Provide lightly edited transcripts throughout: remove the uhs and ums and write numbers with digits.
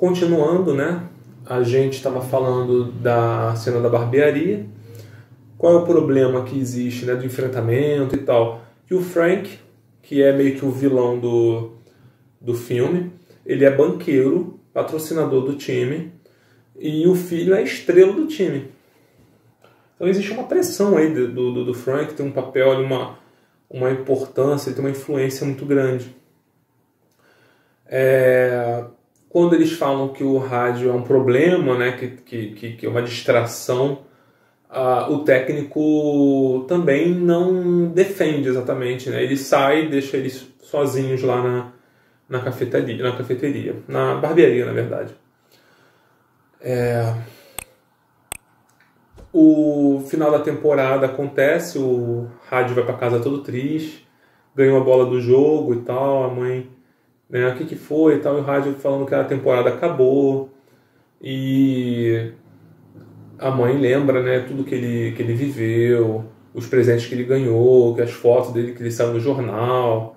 continuando, né? A gente estava falando da cena da barbearia. Qual é o problema que existe, né, do enfrentamento e tal? Que o Frank, que é meio que o vilão do filme, ele é banqueiro, patrocinador do time, e o filho é a estrela do time. Então existe uma pressão aí do Frank, tem um papel, uma importância, tem uma influência muito grande. Quando eles falam que o rádio é um problema, né, que é uma distração, o técnico também não defende exatamente, né? Ele sai e deixa eles sozinhos lá na cafeteria, na barbearia, na verdade. O final da temporada acontece, o rádio vai para casa todo triste, ganhou a bola do jogo e tal, a mãe, né, o que foi e tal, e o rádio falando que a temporada acabou, e a mãe lembra, né, tudo que ele viveu, os presentes que ele ganhou, que as fotos dele que ele saiu no jornal,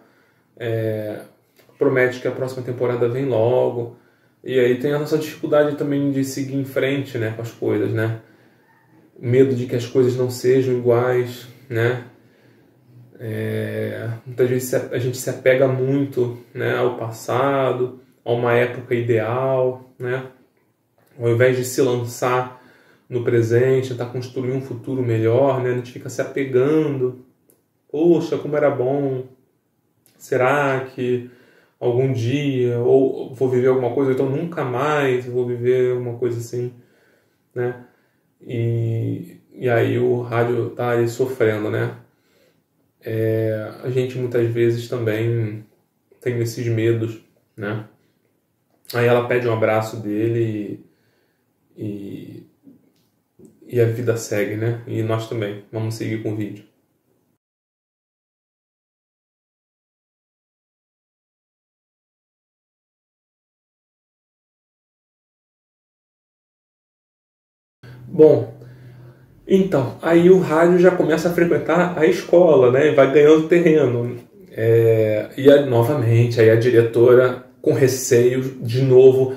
promete que a próxima temporada vem logo, e aí tem a nossa dificuldade também de seguir em frente, né, com as coisas, né, medo de que as coisas não sejam iguais, né, muitas vezes a gente se apega muito, né, ao passado, a uma época ideal, né, ao invés de se lançar no presente, tentar construir um futuro melhor, né, a gente fica se apegando, poxa, como era bom, será que algum dia, ou vou viver alguma coisa, ou então nunca mais vou viver alguma coisa assim, né, e aí o rádio tá aí sofrendo, né. A gente muitas vezes também tem esses medos, né. Aí ela pede um abraço dele e a vida segue, né. E nós também vamos seguir com o vídeo. Bom, então, aí o rádio já começa a frequentar a escola, né? Vai ganhando terreno. Novamente, aí a diretora com receio de novo.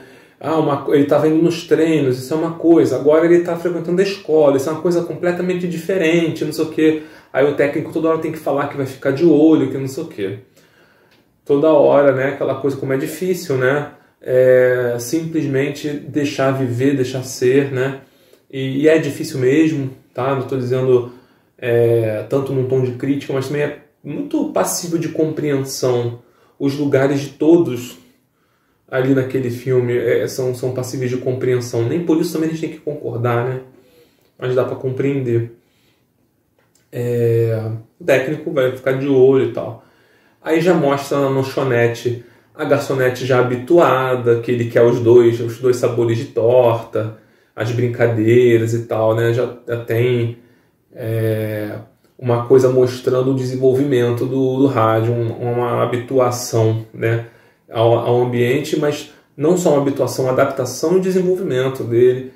Ele estava indo nos treinos, isso é uma coisa. Agora ele está frequentando a escola, isso é uma coisa completamente diferente, não sei o quê. Aí o técnico toda hora tem que falar que vai ficar de olho, que não sei o quê. Toda hora, né? Aquela coisa como é difícil, né? Simplesmente deixar viver, deixar ser, né? E é difícil mesmo, tá? Não estou dizendo tanto num tom de crítica, mas também é muito passível de compreensão. Os lugares de todos ali naquele filme são passíveis de compreensão. Nem por isso também a gente tem que concordar, né? Mas dá para compreender. O técnico vai ficar de olho e tal. Aí já mostra na lanchonete a garçonete já habituada, que ele quer os dois sabores de torta, as brincadeiras e tal, né? Já tem uma coisa mostrando o desenvolvimento do rádio, uma habituação, né, ao ambiente, mas não só uma habituação, uma adaptação e desenvolvimento dele,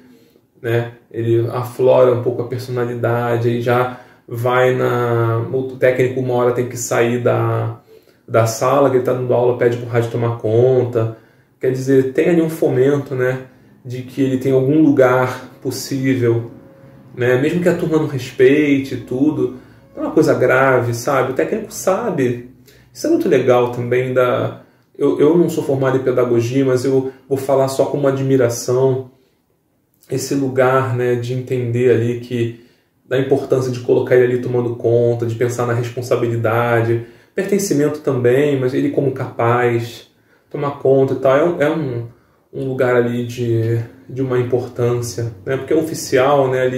né? Ele aflora um pouco a personalidade, aí já vai o técnico uma hora tem que sair da sala, que ele está dando aula, pede para o rádio tomar conta. Quer dizer, tem ali um fomento, né, de que ele tem algum lugar possível, né, mesmo que a turma não respeite tudo, é uma coisa grave, sabe? O técnico sabe. Isso é muito legal também. Eu não sou formado em pedagogia, mas eu vou falar só com uma admiração esse lugar, né, de entender ali da importância de colocar ele ali tomando conta, de pensar na responsabilidade, pertencimento também, mas ele como capaz, tomar conta e tal, é um lugar ali de uma importância, né? Porque é oficial, né?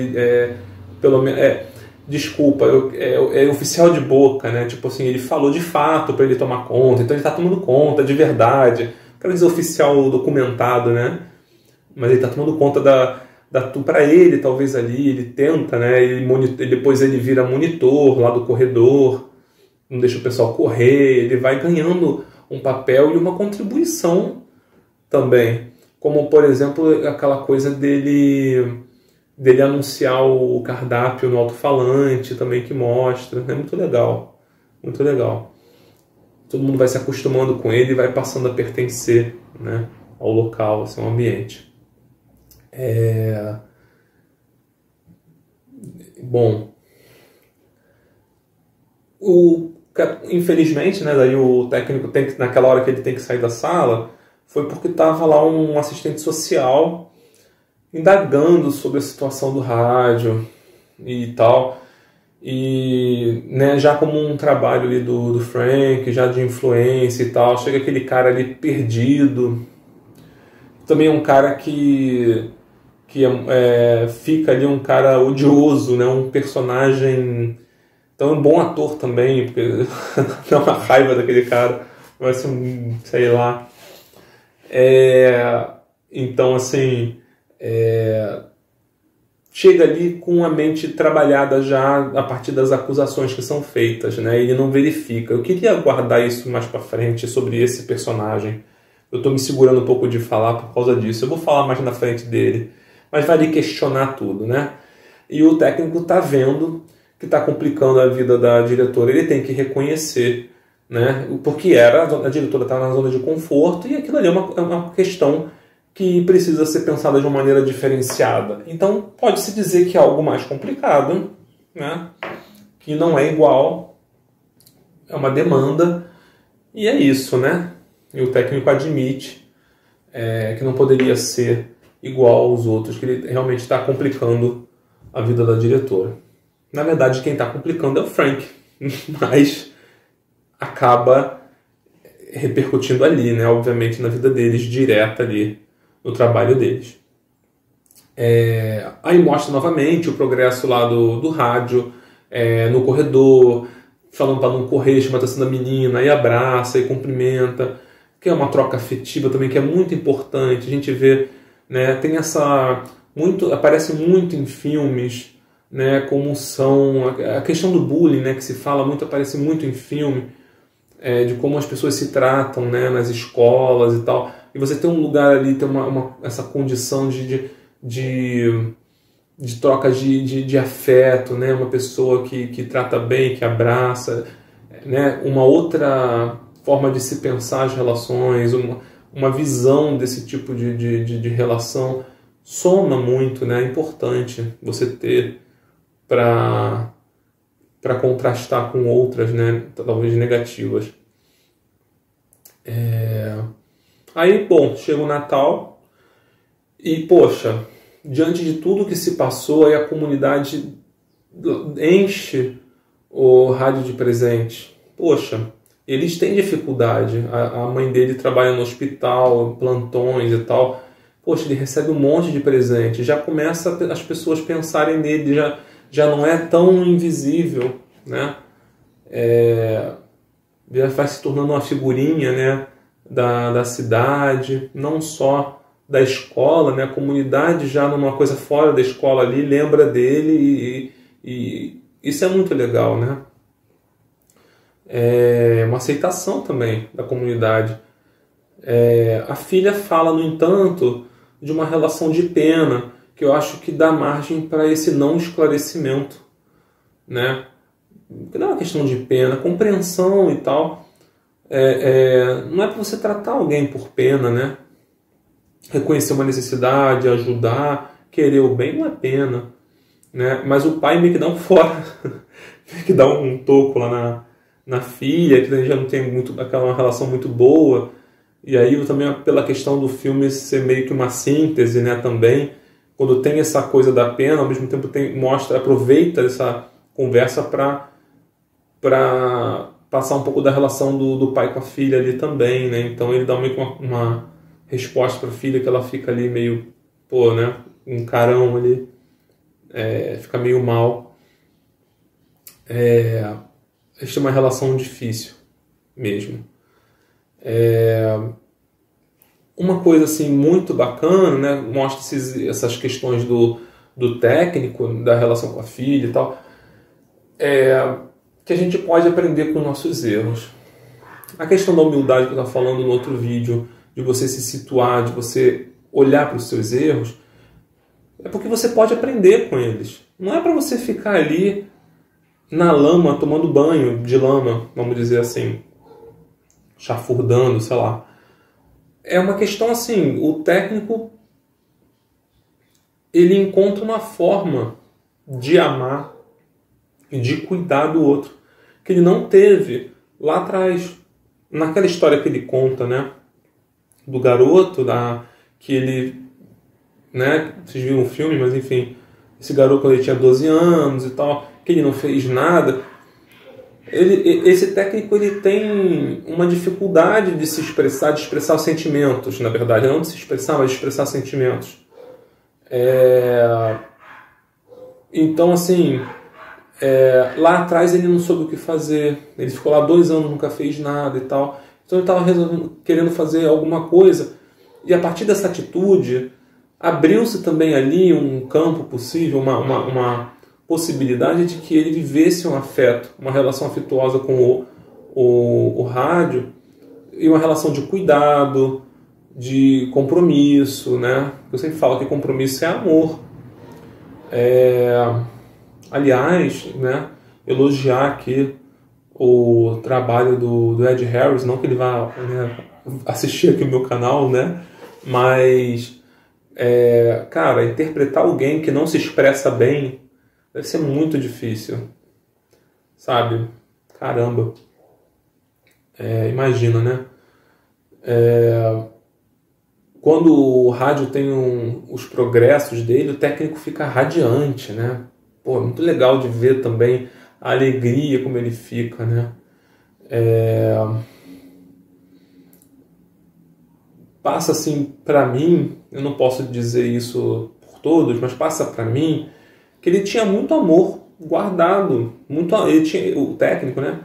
Pelo menos, desculpa, é oficial de boca, né? Tipo assim, ele falou de fato para ele tomar conta, então ele está tomando conta de verdade. Quero dizer oficial documentado, né? Mas ele está tomando conta para ele, talvez ali, ele tenta, né? Depois ele vira monitor lá do corredor, não deixa o pessoal correr, ele vai ganhando um papel e uma contribuição também. Como, por exemplo, aquela coisa dele anunciar o cardápio no alto-falante também, que mostra. É muito legal, muito legal. Todo mundo vai se acostumando com ele e vai passando a pertencer, né? ao local, assim, ao ambiente. Bom, infelizmente, né, daí o técnico naquela hora que ele tem que sair da sala, foi porque estava lá um assistente social indagando sobre a situação do rádio e tal, e né, já como um trabalho ali do Frank, já de influência e tal, chega aquele cara ali perdido, também é um cara que fica ali um cara odioso, né, um personagem, então é um bom ator também, porque dá uma raiva daquele cara, vai ser sei lá, então assim, chega ali com a mente trabalhada já a partir das acusações que são feitas, né? Ele não verifica. Eu queria guardar isso mais para frente sobre esse personagem. Eu estou me segurando um pouco de falar por causa disso. Eu vou falar mais na frente dele, mas vai lhe questionar tudo, né? E o técnico está vendo que está complicando a vida da diretora. Ele tem que reconhecer, né? Porque a diretora está na zona de conforto e aquilo ali é uma questão que precisa ser pensada de uma maneira diferenciada. Então, pode-se dizer que é algo mais complicado, né? Que não é igual, é uma demanda, e é isso, né? E o técnico admite que não poderia ser igual aos outros, que ele realmente está complicando a vida da diretora. Na verdade, quem está complicando é o Frank, mas acaba repercutindo ali, né? Obviamente, na vida deles, direta ali, no trabalho deles. Aí mostra novamente o progresso lá do rádio, no corredor, falando para não correr, chama a atenção da menina, e abraça, e cumprimenta, que é uma troca afetiva também, que é muito importante. A gente vê, né, tem aparece muito em filmes, né, como são a questão do bullying, né, que se fala muito, aparece muito em filme, de como as pessoas se tratam, né, nas escolas e tal. E você tem um lugar ali, tem essa condição de troca de afeto, né? Uma pessoa que trata bem, que abraça, né? Uma outra forma de se pensar as relações, uma visão desse tipo de relação soma muito, né? É importante você ter para contrastar com outras, né? Talvez negativas. Aí, bom, chega o Natal e, poxa, diante de tudo que se passou, aí a comunidade enche o rádio de presente. Poxa, eles têm dificuldade. A mãe dele trabalha no hospital, plantões e tal. Poxa, ele recebe um monte de presente. Já começa as pessoas pensarem nele, já não é tão invisível, né? Já vai se tornando uma figurinha, né? Da cidade, não só da escola, né? A comunidade já numa coisa fora da escola ali lembra dele e isso é muito legal, né? É uma aceitação também da comunidade. A filha fala, no entanto, de uma relação de pena que eu acho que dá margem para esse não esclarecimento, né? Não é uma questão de pena, compreensão e tal. Não é para você tratar alguém por pena, né? Reconhecer uma necessidade, ajudar, querer o bem não é pena, né? Mas o pai meio que dá um fora, meio que dá um toco lá na filha, que já não tem aquela relação muito boa. E aí também pela questão do filme ser meio que uma síntese, né? Também quando tem essa coisa da pena, ao mesmo tempo aproveita essa conversa para passar um pouco da relação do pai com a filha ali também, né? Então ele dá meio que uma resposta para a filha que ela fica ali meio, né? Um carão ali, fica meio mal. Eles têm uma relação difícil mesmo. Uma coisa assim muito bacana, né? Mostra essas questões do técnico, da relação com a filha e tal. Que a gente pode aprender com nossos erros. A questão da humildade que eu estava falando no outro vídeo, de você se situar, de você olhar para os seus erros, é porque você pode aprender com eles. Não é para você ficar ali na lama, tomando banho de lama, vamos dizer assim, chafurdando, sei lá. é uma questão assim, o técnico ele encontra uma forma de amar e de cuidar do outro que ele não teve lá atrás. Naquela história que ele conta, né, do garoto, que ele, né, vocês viram o filme, mas enfim, esse garoto quando ele tinha 12 anos e tal, que ele não fez nada, esse técnico ele tem uma dificuldade de se expressar, de expressar os sentimentos, na verdade, não de se expressar, mas de expressar sentimentos. Então, assim, lá atrás ele não soube o que fazer, ele ficou lá 2 anos, nunca fez nada e tal, então ele estava querendo fazer alguma coisa, e a partir dessa atitude abriu-se também ali um campo possível, uma possibilidade de que ele vivesse um afeto, uma relação afetuosa com o rádio, e uma relação de cuidado, de compromisso, né? Eu sempre falo que compromisso é amor. Aliás, né, elogiar aqui o trabalho do Ed Harris, não que ele vá, né, assistir aqui o meu canal, né? Mas, cara, interpretar alguém que não se expressa bem deve ser muito difícil, sabe? Caramba. Imagina, né? Quando o rádio tem os progressos dele, o técnico fica radiante, né? Pô, muito legal de ver também a alegria como ele fica, né? Passa assim para mim, eu não posso dizer isso por todos, mas passa para mim que ele tinha muito amor guardado, ele tinha, o técnico, né?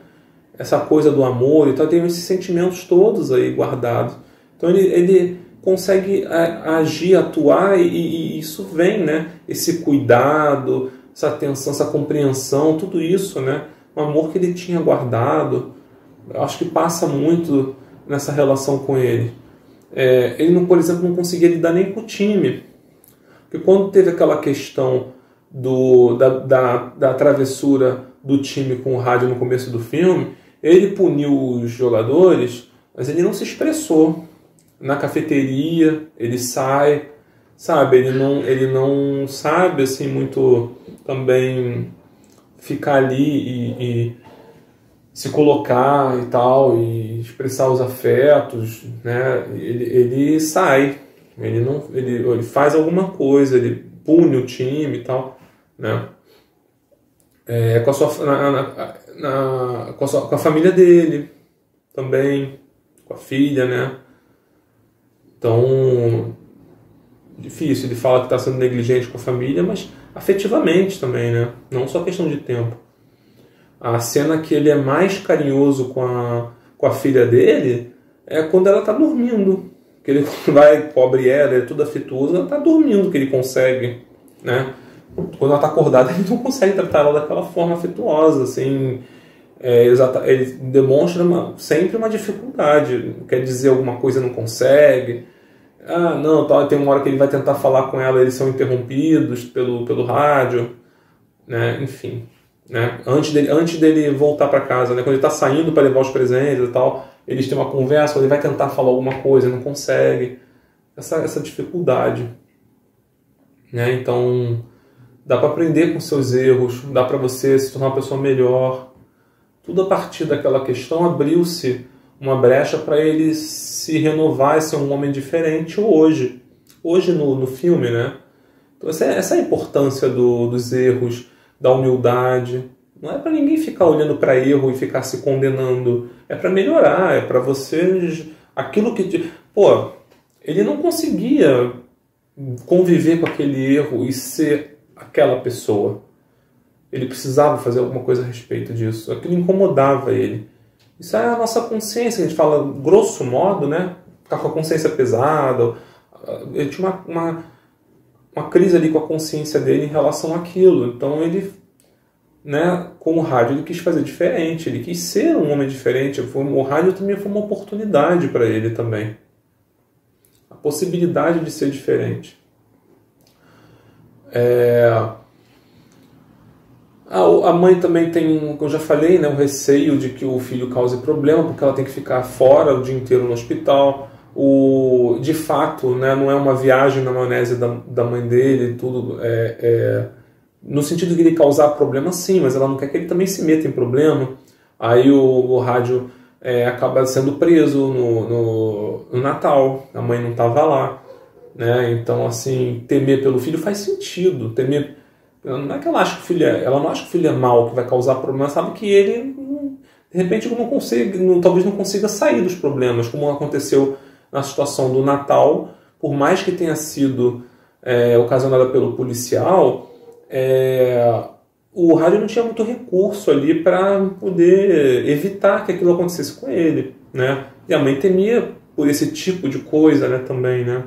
Essa coisa do amor e tal, tem esses sentimentos todos aí guardados. Então ele consegue agir, atuar e isso vem, né? Esse cuidado, essa atenção, essa compreensão, tudo isso, né? Um amor que ele tinha guardado, eu acho que passa muito nessa relação com ele. Ele, não, por exemplo, não conseguia lidar nem com o time. Porque quando teve aquela questão da travessura do time com o rádio no começo do filme, ele puniu os jogadores, mas ele não se expressou. Na cafeteria, ele sai, sabe? Ele não sabe assim muito também ficar ali e se colocar e tal, e expressar os afetos, né? Ele sai, ele faz alguma coisa, ele pune o time e tal, né? Com a família dele também, com a filha, né? Então, difícil, ele fala que está sendo negligente com a família, mas afetivamente também, né? Não só questão de tempo. A cena que ele é mais carinhoso com a filha dele é quando ela está dormindo. Que ele vai, cobre ela, ele é tudo afetuoso, ela está dormindo, que ele consegue, né? Quando ela está acordada, ele não consegue tratar ela daquela forma afetuosa, assim. Ele demonstra sempre uma dificuldade, quer dizer alguma coisa e não consegue. Não, tem uma hora que ele vai tentar falar com ela, eles são interrompidos pelo rádio, né? Enfim, né? Antes dele voltar para casa, né? Quando ele está saindo para levar os presentes e tal, eles têm uma conversa, ele vai tentar falar alguma coisa e não consegue. Essa dificuldade, né? Então, dá para aprender com seus erros, dá para você se tornar uma pessoa melhor. Tudo a partir daquela questão abriu-se uma brecha para ele se renovar e ser um homem diferente hoje no filme, né? Então essa é a importância dos erros, da humildade. Não é para ninguém ficar olhando para erro e ficar se condenando. É para melhorar, é para você... Aquilo que... Pô, ele não conseguia conviver com aquele erro e ser aquela pessoa. Ele precisava fazer alguma coisa a respeito disso. Aquilo incomodava ele. Isso é a nossa consciência. A gente fala, grosso modo, né? Ficar com a consciência pesada. Ele tinha uma crise ali com a consciência dele em relação àquilo. Então ele, né, com o rádio, ele quis fazer diferente. Ele quis ser um homem diferente. O rádio também foi uma oportunidade para ele também. A possibilidade de ser diferente. A mãe também tem, como eu já falei, né, um receio de que o filho cause problema, porque ela tem que ficar fora o dia inteiro no hospital. De fato, né, não é uma viagem na maionese da mãe dele, tudo no sentido de ele causar problema, sim, mas ela não quer que ele também se meta em problema. Aí o rádio acaba sendo preso no Natal, a mãe não estava lá, né? Então, assim, temer pelo filho faz sentido. Temer, não é que ela acha que o filho ela não acha que o filho é mau, que vai causar problema, sabe que ele, de repente, talvez não consiga sair dos problemas, como aconteceu na situação do Natal, por mais que tenha sido ocasionada pelo policial, o rádio não tinha muito recurso ali para poder evitar que aquilo acontecesse com ele, né? E a mãe temia por esse tipo de coisa, né, também, né?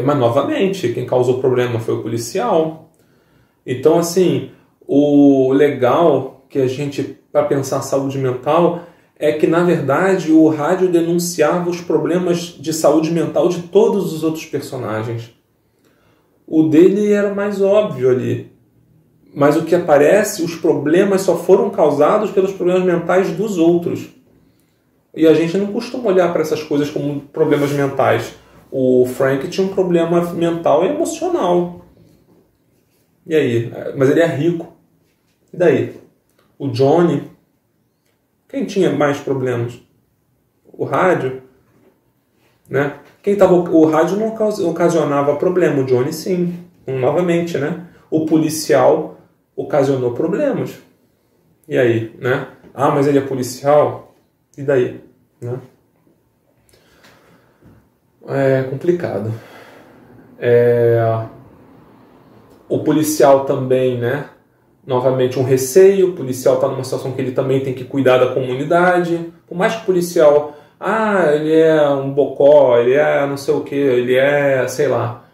Mas, novamente, quem causou o problema foi o policial. Então, assim, o legal que a gente, para pensar saúde mental, é que, na verdade, o rádio denunciava os problemas de saúde mental de todos os outros personagens. O dele era mais óbvio ali. Mas o que aparece, os problemas só foram causados pelos problemas mentais dos outros. E a gente não costuma olhar para essas coisas como problemas mentais. O Frank tinha um problema mental e emocional. E aí? Mas ele é rico. E daí? O Johnny? Quem tinha mais problemas? O rádio? Né? O rádio não ocasionava problema. O Johnny, sim. Novamente, né? O policial ocasionou problemas. E aí? Né? Ah, mas ele é policial? E daí? Né? É complicado. O policial também, né? Novamente um receio. O policial está numa situação que ele também tem que cuidar da comunidade. Por mais que o policial, ele é um bocó, ele é não sei o que, ele é, sei lá,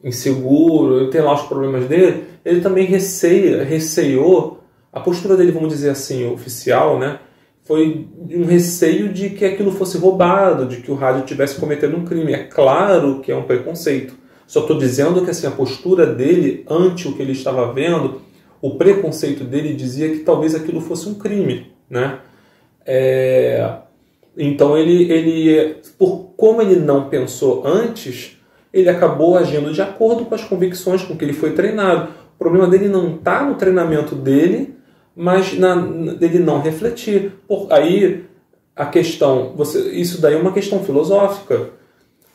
inseguro, ele tem lá os problemas dele, ele também receou, a postura dele, vamos dizer assim, oficial, né? Foi um receio de que aquilo fosse roubado, de que o rádio tivesse cometendo um crime. É claro que é um preconceito. Só estou dizendo que assim, a postura dele, ante o que ele estava vendo, o preconceito dele dizia que talvez aquilo fosse um crime, né? Então, como ele não pensou antes, ele acabou agindo de acordo com as convicções com que ele foi treinado. O problema dele não está no treinamento dele, mas dele não refletir. Aí a questão, isso daí é uma questão filosófica,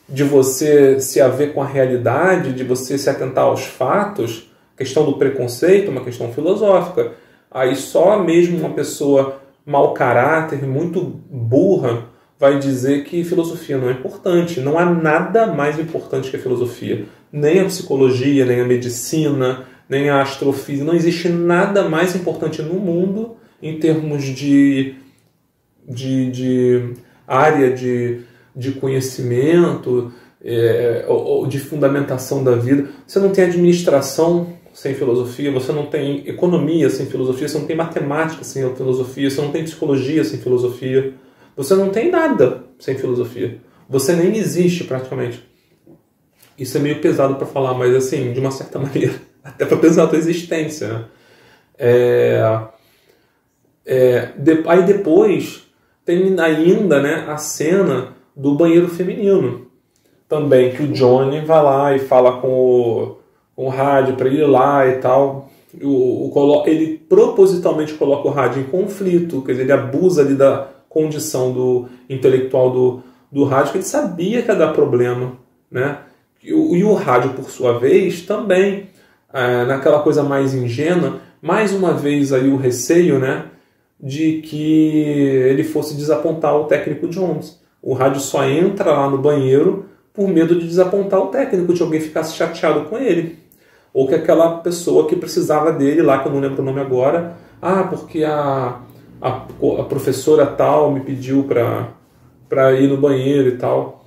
de você se haver com a realidade, de você se atentar aos fatos. A questão do preconceito é uma questão filosófica. Aí só mesmo uma pessoa mau caráter, muito burra, vai dizer que filosofia não é importante. Não há nada mais importante que a filosofia. Nem a psicologia, nem a medicina, nem a astrofísica. Não existe nada mais importante no mundo em termos de área de conhecimento, ou de fundamentação da vida. Você não tem administração sem filosofia, você não tem economia sem filosofia, você não tem matemática sem filosofia, você não tem psicologia sem filosofia, você não tem nada sem filosofia. Você nem existe praticamente. Isso é meio pesado para falar, mas assim, de uma certa maneira, até para pensar a tua existência, né? Aí depois tem ainda, né, a cena do banheiro feminino. Também que o Johnny vai lá e fala com o rádio para ir lá e tal. Ele propositalmente coloca o rádio em conflito, quer dizer, ele abusa ali da condição intelectual do rádio, que ele sabia que ia dar problema, né? E o rádio, por sua vez, também, naquela coisa mais ingênua, mais uma vez aí o receio, né, de que ele fosse desapontar o técnico Jones. O rádio só entra lá no banheiro por medo de desapontar o técnico, de alguém ficasse chateado com ele. Ou que aquela pessoa que precisava dele lá, que eu não lembro o nome agora, porque a professora tal me pediu para ir no banheiro e tal,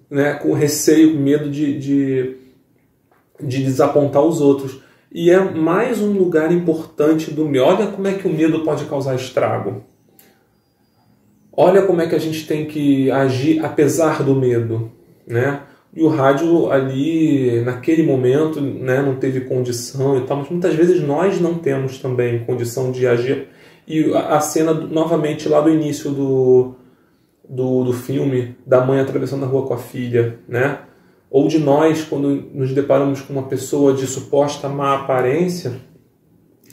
né, com receio, com medo de desapontar os outros. E é mais um lugar importante do medo. Olha como é que o medo pode causar estrago. Olha como é que a gente tem que agir apesar do medo, né? E o rádio ali, naquele momento, né, não teve condição e tal, mas muitas vezes nós não temos também condição de agir. E a cena, novamente, lá do início do filme da mãe atravessando a rua com a filha, né? Ou de nós, quando nos deparamos com uma pessoa de suposta má aparência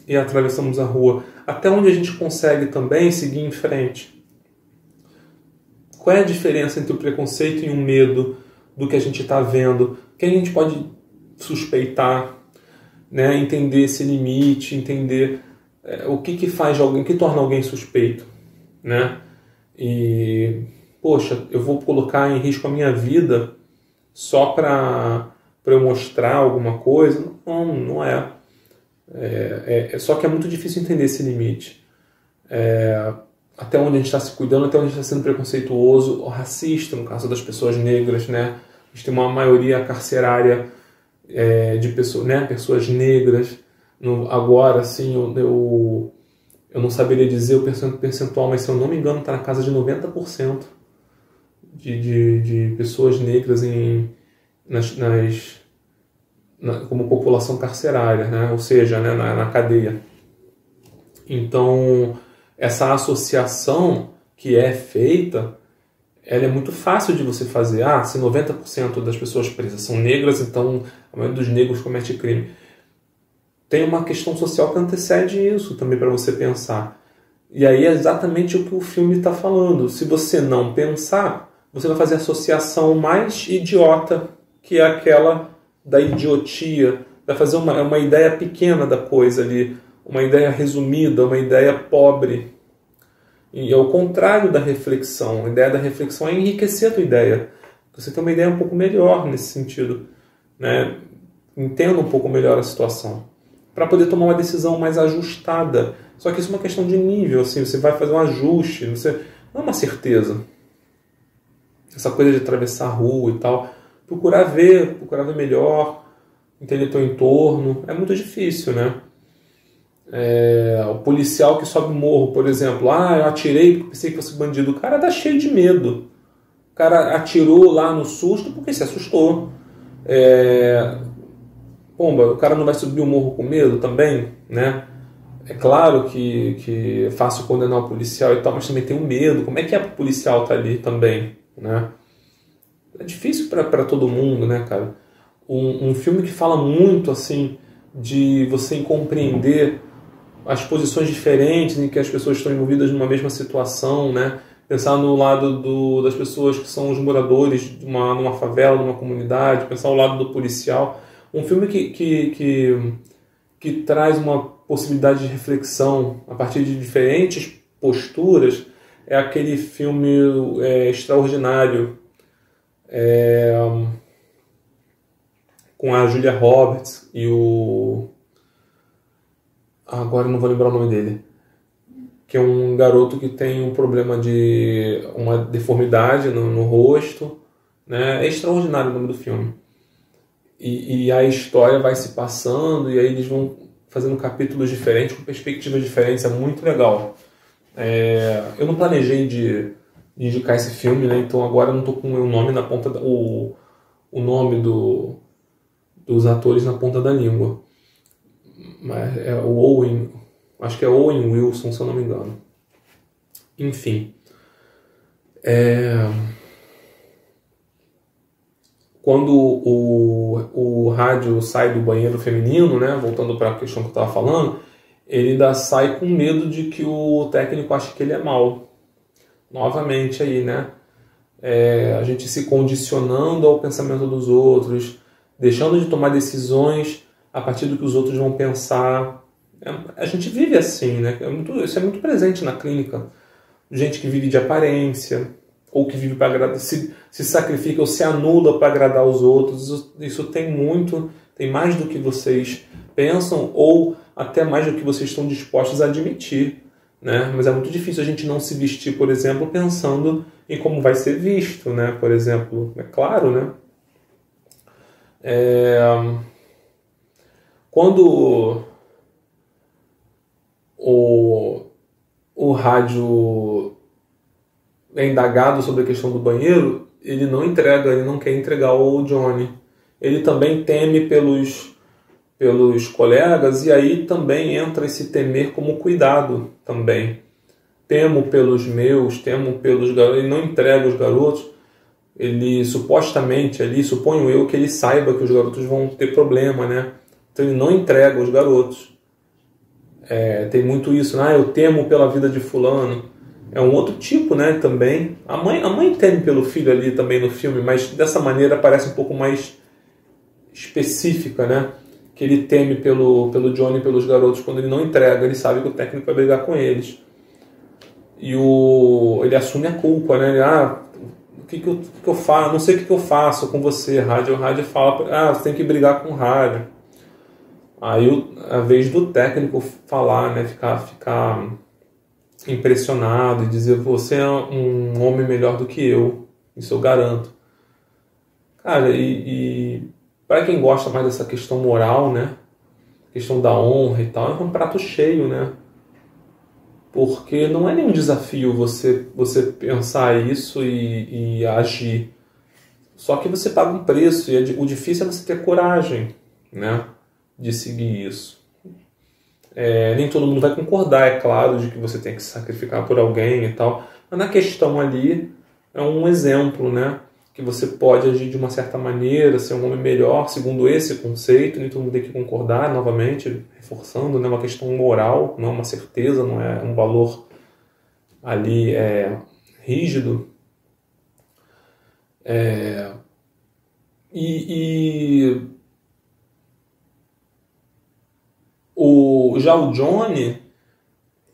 e atravessamos a rua, até onde a gente consegue também seguir em frente? Qual é a diferença entre o preconceito e o medo do que a gente está vendo? O que a gente pode suspeitar, né? Entender esse limite, entender o que faz de alguém, o que torna alguém suspeito, né? E, poxa, eu vou colocar em risco a minha vida só para eu mostrar alguma coisa? Não, não é. Só que é muito difícil entender esse limite. Até onde a gente está se cuidando, até onde a gente está sendo preconceituoso ou racista, no caso das pessoas negras, né? A gente tem uma maioria carcerária de pessoas, né? Pessoas negras. Agora, assim, eu não saberia dizer o percentual, mas se eu não me engano está na casa de 90% de pessoas negras como população carcerária, né? Ou seja, né? na cadeia. Então, essa associação que é feita, ela é muito fácil de você fazer. Se 90% das pessoas presas são negras, então a maioria dos negros comete crime. Tem uma questão social que antecede isso também para você pensar. E aí é exatamente o que o filme está falando. Se você não pensar, você vai fazer a associação mais idiota, que é aquela da idiotia. Vai fazer uma ideia pequena da coisa ali, uma ideia resumida, uma ideia pobre. E é o contrário da reflexão. A ideia da reflexão é enriquecer a tua ideia. Você tem uma ideia um pouco melhor nesse sentido, né? Entenda um pouco melhor a situação, para poder tomar uma decisão mais ajustada. Só que isso é uma questão de nível, assim, você vai fazer um ajuste, não é uma certeza. Essa coisa de atravessar a rua e tal, procurar ver melhor, entender teu entorno, é muito difícil, né? O policial que sobe o morro, por exemplo, eu atirei porque pensei que fosse bandido. O cara tá cheio de medo. O cara atirou lá no susto porque se assustou. Pomba, o cara não vai subir o morro com medo também, né? É claro que é fácil condenar o policial e tal, mas também tem um medo. Como é que o policial estar ali também, né? É difícil para todo mundo, né, cara? Um filme que fala muito, assim, de você compreender as posições diferentes em que as pessoas estão envolvidas numa mesma situação, né? Pensar no lado das pessoas que são os moradores numa favela, numa comunidade, pensar o lado do policial. Um filme que traz uma possibilidade de reflexão a partir de diferentes posturas é aquele filme Extraordinário, com a Julia Roberts e agora eu não vou lembrar o nome dele, que é um garoto que tem um problema de uma deformidade no rosto, né? É extraordinário o nome do filme. E a história vai se passando e aí eles vão fazendo capítulos diferentes, com perspectivas diferentes, é muito legal. Eu não planejei de indicar esse filme, né? Então agora eu não estou com o nome na ponta o nome dos atores na ponta da língua. Mas é o Owen, acho que é Owen Wilson, se eu não me engano. Enfim. Quando o rádio sai do banheiro feminino, né, voltando para a questão que eu estava falando, ele ainda sai com medo de que o técnico ache que ele é mau. Novamente aí, né? A gente se condicionando ao pensamento dos outros, deixando de tomar decisões a partir do que os outros vão pensar. A gente vive assim, né? Isso é muito presente na clínica. Gente que vive de aparência, ou que vive para agradar, se sacrifica ou se anula para agradar os outros. Isso tem mais do que vocês pensam, ou até mais do que vocês estão dispostos a admitir, né? Mas é muito difícil a gente não se vestir, por exemplo, pensando em como vai ser visto, né? Por exemplo, é claro, né? Quando o rádio é indagado sobre a questão do banheiro, ele não quer entregar o Johnny. Ele também teme pelos colegas, e aí também entra esse temer como cuidado também, temo pelos meus, temo pelos garotos, ele não entrega os garotos, ele supostamente ali, suponho eu, que ele saiba que os garotos vão ter problema, né? Então ele não entrega os garotos. Tem muito isso, né? Eu temo pela vida de fulano. É um outro tipo, né, também. A mãe teme pelo filho ali também no filme, mas dessa maneira parece um pouco mais específica, né? Que ele teme pelo Johnny e pelos garotos quando ele não entrega, ele sabe que o técnico vai brigar com eles. E ele assume a culpa, né? O que eu faço? Não sei o que eu faço com você, rádio. O rádio fala, você tem que brigar com o rádio. Aí a vez do técnico falar, né? Ficar impressionado e dizer, você é um homem melhor do que eu, isso eu garanto. Cara, e para quem gosta mais dessa questão moral, né? Questão da honra e tal, é um prato cheio, né? Porque não é nenhum desafio você pensar isso e agir. Só que você paga um preço e o difícil é você ter coragem, né, de seguir isso. Nem todo mundo vai concordar, é claro, de que você tem que sacrificar por alguém e tal. Mas na questão ali é um exemplo, né, que você pode agir de uma certa maneira, ser um homem melhor, segundo esse conceito. Nem todo mundo tem que concordar, novamente, reforçando, né, uma questão moral, não é uma certeza, não é um valor ali rígido. Já o Johnny,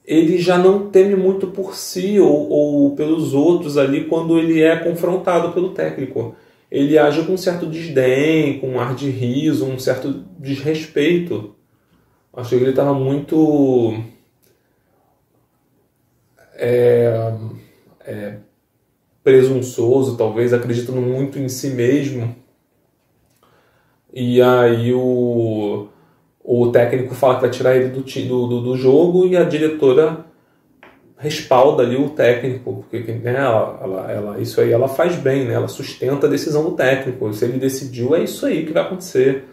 ele já não teme muito por si ou pelos outros ali quando ele é confrontado pelo técnico. Ele age com um certo desdém, com um ar de riso, um certo desrespeito. Acho que ele estava muito presunçoso, talvez, acreditando muito em si mesmo. E aí o técnico fala que vai tirar ele do jogo e a diretora respalda ali o técnico, porque né, isso aí ela faz bem, né? Ela sustenta a decisão do técnico. Se ele decidiu, é isso aí que vai acontecer,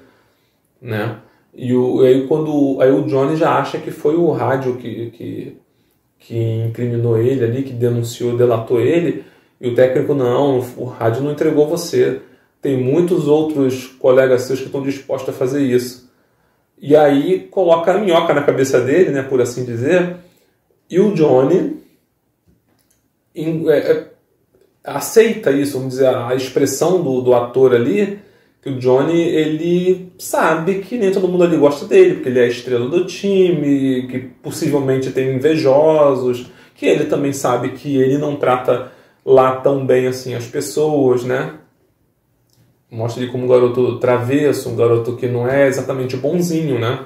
né? E aí o Johnny já acha que foi o rádio que incriminou ele ali, que delatou ele, e o técnico, não, o rádio não entregou você. Tem muitos outros colegas seus que estão dispostos a fazer isso. E aí coloca a minhoca na cabeça dele, né, por assim dizer, e o Johnny aceita isso, vamos dizer, a expressão do ator ali, que o Johnny, ele sabe que nem todo mundo ali gosta dele, porque ele é a estrela do time, que possivelmente tem invejosos, que ele também sabe que ele não trata lá tão bem assim as pessoas, né? Mostra ele como um garoto travesso, um garoto que não é exatamente bonzinho, né?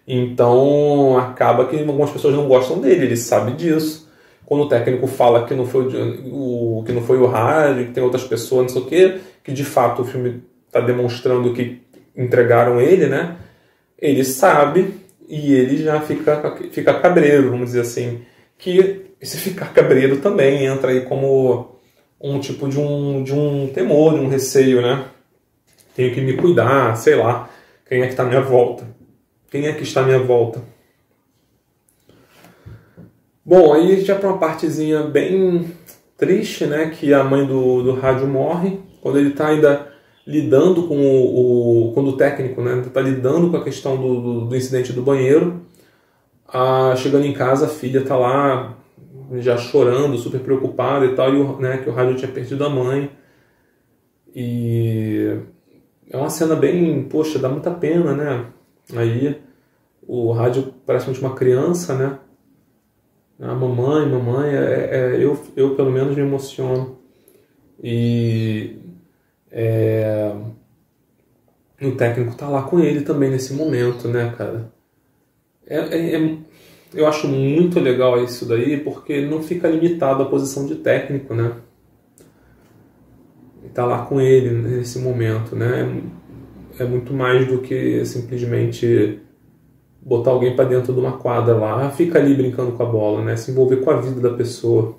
Então acaba que algumas pessoas não gostam dele, ele sabe disso. Quando o técnico fala que não foi o rádio, que tem outras pessoas, não sei o quê, que de fato o filme está demonstrando que entregaram ele, né? Ele sabe e ele já fica cabreiro, vamos dizer assim. Que esse ficar cabreiro também entra aí como um tipo de um temor, de um receio, né? Tenho que me cuidar, sei lá. Quem é que está à minha volta? Quem é que está à minha volta? Bom, aí já para uma partezinha bem triste, né? Que a mãe do rádio morre. Quando ele está ainda lidando com quando o técnico, né? Está lidando com a questão do incidente do banheiro. Chegando em casa, a filha está lá já chorando, super preocupada e tal, né, que o rádio tinha perdido a mãe. E é uma cena bem, poxa, dá muita pena, né? Aí o rádio parece uma criança, né? A mamãe, eu pelo menos me emociono. E o técnico tá lá com ele também nesse momento, né, cara? Eu acho muito legal isso daí, porque não fica limitado à posição de técnico, né? Tá lá com ele nesse momento, né? É muito mais do que simplesmente botar alguém para dentro de uma quadra lá, fica ali brincando com a bola, né? Se envolver com a vida da pessoa.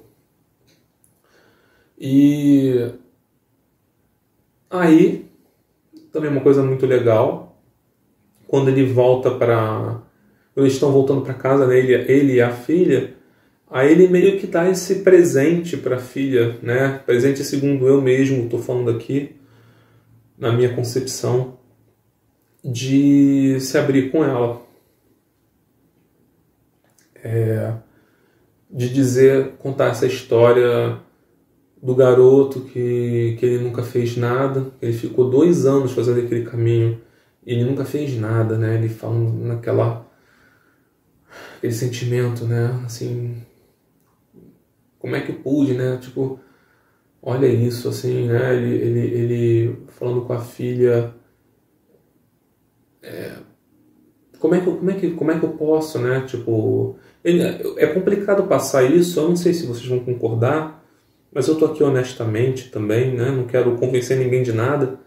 E aí, também uma coisa muito legal, quando ele volta para... Eles estão voltando para casa, né? Ele e a filha, Aí ele meio que dá esse presente para a filha, né? Presente segundo eu mesmo, estou falando aqui, na minha concepção, de se abrir com ela. De dizer, contar essa história do garoto que ele nunca fez nada. Ele ficou 2 anos fazendo aquele caminho e ele nunca fez nada, né? Ele falando aquele sentimento, né? Assim, como é que pude, né? Tipo, olha isso, assim, né? Ele falando com a filha, como é que eu posso, né? Tipo, é complicado passar isso. Eu não sei se vocês vão concordar, mas eu tô aqui honestamente também, né? Não quero convencer ninguém de nada,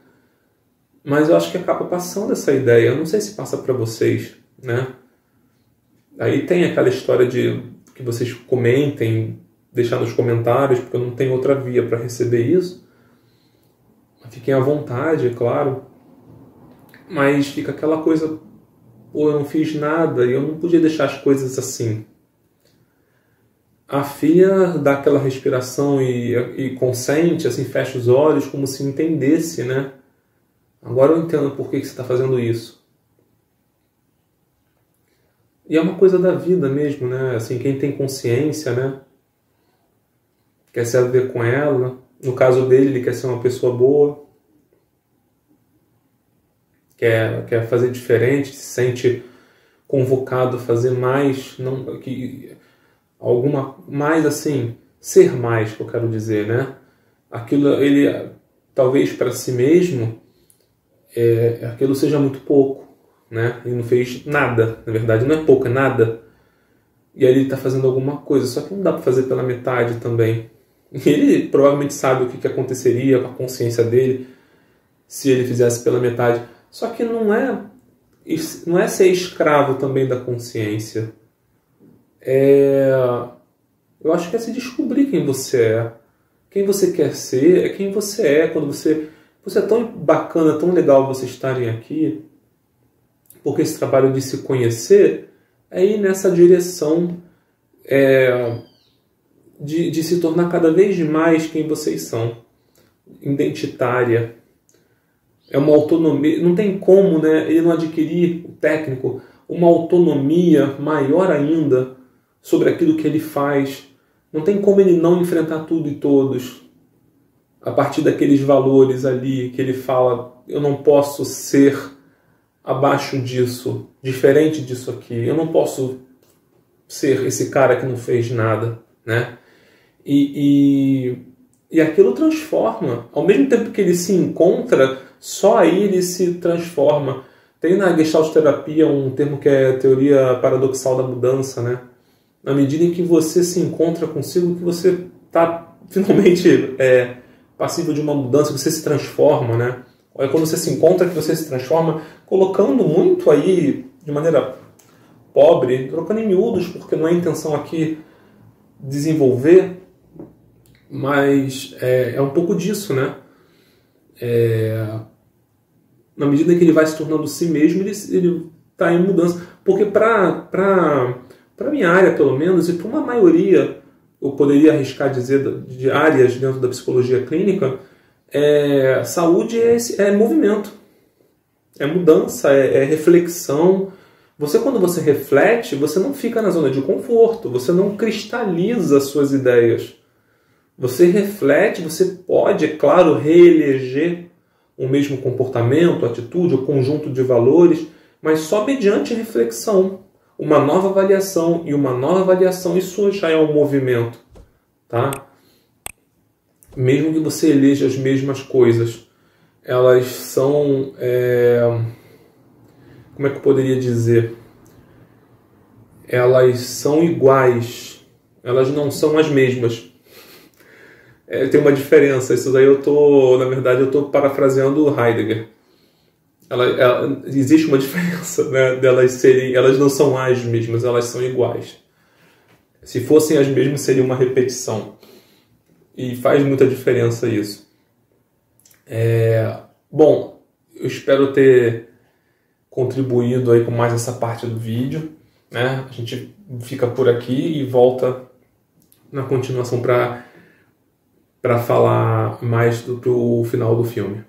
mas eu acho que acaba passando essa ideia. Eu não sei se passa para vocês, né? Aí tem aquela história de que vocês comentem, deixar nos comentários, porque eu não tenho outra via para receber isso. Fiquem à vontade, é claro. Mas fica aquela coisa, pô, eu não fiz nada e eu não podia deixar as coisas assim. A filha dá aquela respiração e consente, assim, fecha os olhos como se entendesse, né? Agora eu entendo por que você está fazendo isso. E é uma coisa da vida mesmo, né? Assim, quem tem consciência, né? Quer se ver com ela. No caso dele, ele quer ser uma pessoa boa. Quer fazer diferente, se sente convocado a fazer mais, mais assim, ser mais, que eu quero dizer, né? Aquilo, ele, talvez para si mesmo, aquilo seja muito pouco, né? Ele não fez nada, na verdade, não é pouco, é nada. E aí ele está fazendo alguma coisa, só que não dá para fazer pela metade também. E ele provavelmente sabe o que aconteceria com a consciência dele se ele fizesse pela metade. Só que não é ser escravo também da consciência. Eu acho que é se descobrir quem você é. Quem você quer ser é quem você é. Quando você é tão bacana, tão legal vocês estarem aqui, porque esse trabalho de se conhecer é ir nessa direção de se tornar cada vez mais quem vocês são. Identitária. É uma autonomia, não tem como, né, ele não adquirir, o técnico, uma autonomia maior ainda sobre aquilo que ele faz. Não tem como ele não enfrentar tudo e todos a partir daqueles valores ali que ele fala, eu não posso ser abaixo disso, diferente disso aqui, eu não posso ser esse cara que não fez nada, né? E aquilo transforma. Ao mesmo tempo que ele se encontra, só aí ele se transforma. Tem na Gestalt terapia um termo que é teoria paradoxal da mudança, né? Na medida em que você se encontra consigo, que você está finalmente passível de uma mudança, que você se transforma, né? É quando você se encontra que você se transforma, colocando muito aí, de maneira pobre, colocando em miúdos, porque não é a intenção aqui desenvolver, mas é um pouco disso, né? Na medida que ele vai se tornando si mesmo, ele está em mudança. Porque para minha área, pelo menos, e para uma maioria, eu poderia arriscar dizer, de áreas dentro da psicologia clínica, saúde é movimento, é mudança, é reflexão. Quando você reflete, você não fica na zona de conforto, você não cristaliza suas ideias. Você reflete, você pode, é claro, reeleger o mesmo comportamento, atitude, o conjunto de valores, mas só mediante reflexão. Uma nova avaliação, e uma nova avaliação, isso já é um movimento, tá? Mesmo que você eleja as mesmas coisas, elas são... como é que eu poderia dizer? Elas são iguais, elas não são as mesmas. Tem uma diferença, isso daí na verdade eu estou parafraseando Heidegger. Existe uma diferença, né, elas não são as mesmas, elas são iguais. Se fossem as mesmas, seria uma repetição. E faz muita diferença isso. Bom, eu espero ter contribuído aí com mais essa parte do vídeo, né? A gente fica por aqui e volta na continuação para falar mais pro final do filme.